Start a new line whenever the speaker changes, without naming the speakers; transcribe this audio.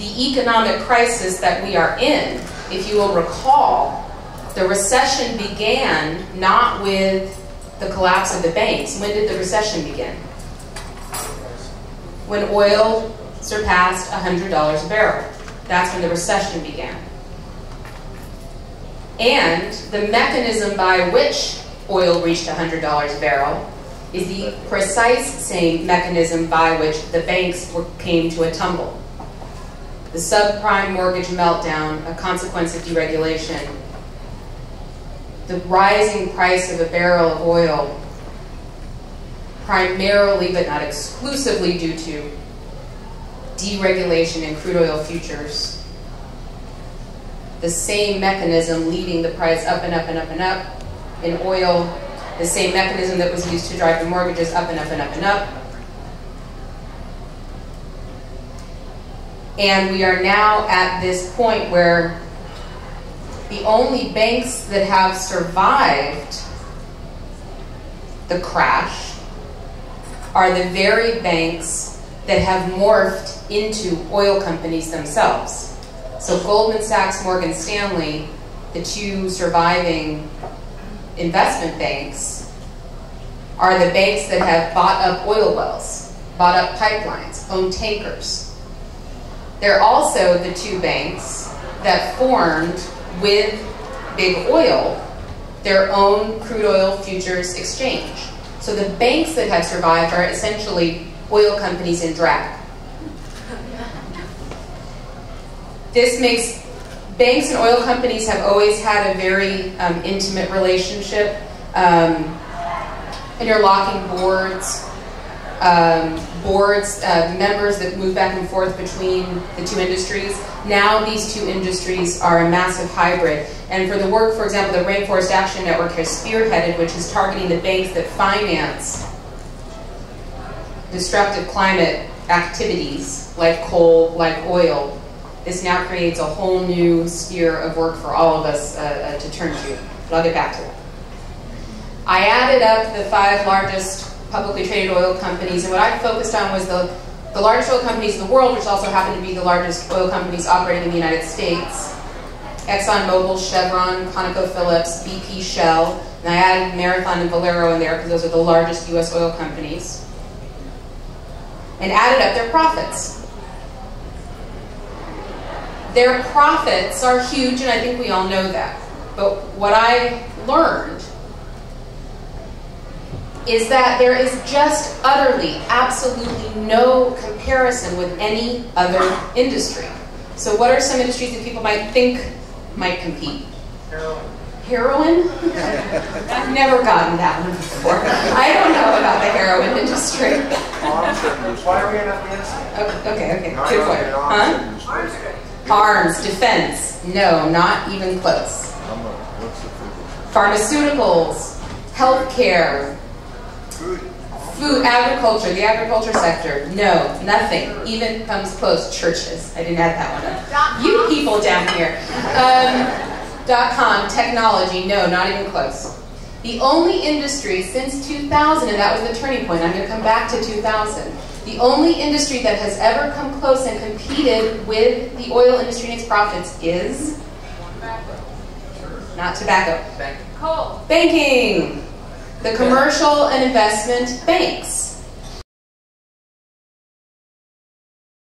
the economic crisis that we are in, if you will recall, the recession began not with the collapse of the banks. When did the recession begin? When oil surpassed $100 a barrel. That's when the recession began. And the mechanism by which oil reached $100 a barrel is the precise same mechanism by which the banks came to a tumble. The subprime mortgage meltdown, a consequence of deregulation, the rising price of a barrel of oil, primarily but not exclusively due to deregulation in crude oil futures, the same mechanism leading the price up and up and up and up in oil, the same mechanism that was used to drive the mortgages up and up and up and up. And we are now at this point where the only banks that have survived the crash are the very banks that have morphed into oil companies themselves. So Goldman Sachs, Morgan Stanley, the two surviving investment banks, are the banks that have bought up oil wells, bought up pipelines, owned tankers. They're also the two banks that formed with Big Oil their own crude oil futures exchange. So the banks that have survived are essentially oil companies in drag. This makes banks and oil companies have always had a very intimate relationship. Interlocking boards, members that move back and forth between the two industries. Now these two industries are a massive hybrid. And for the work, for example, the Rainforest Action Network has spearheaded, which is targeting the banks that finance destructive climate activities like coal, like oil. This now creates a whole new sphere of work for all of us to turn to. But I'll get back to that. I added up the 5 largest publicly traded oil companies, and what I focused on was the largest oil companies in the world, which also happen to be the largest oil companies operating in the United States. ExxonMobil, Chevron, ConocoPhillips, BP, Shell, and I added Marathon and Valero in there because those are the largest US oil companies, and added up their profits. Their profits are huge, and I think we all know that. But what I learned is that there is just utterly, absolutely no comparison with any other industry. So what are some industries that people might think might compete?
Heroin.
Heroin? I've never gotten that one before. I don't know about the heroin industry.
Why are we in Afghanistan?
Okay, good point. Huh? Arms, defense. No, not even close. Pharmaceuticals, healthcare, food, agriculture, the agriculture sector. No, nothing. Even comes close. Churches. I didn't add that one up. You people down here. .com, technology. No, not even close. The only industry since 2000, and that was the turning point. I'm going to come back to 2000. The only industry that has ever come close and competed with the oil industry and its profits is? Not tobacco.
Coal.
Banking. The commercial and investment banks.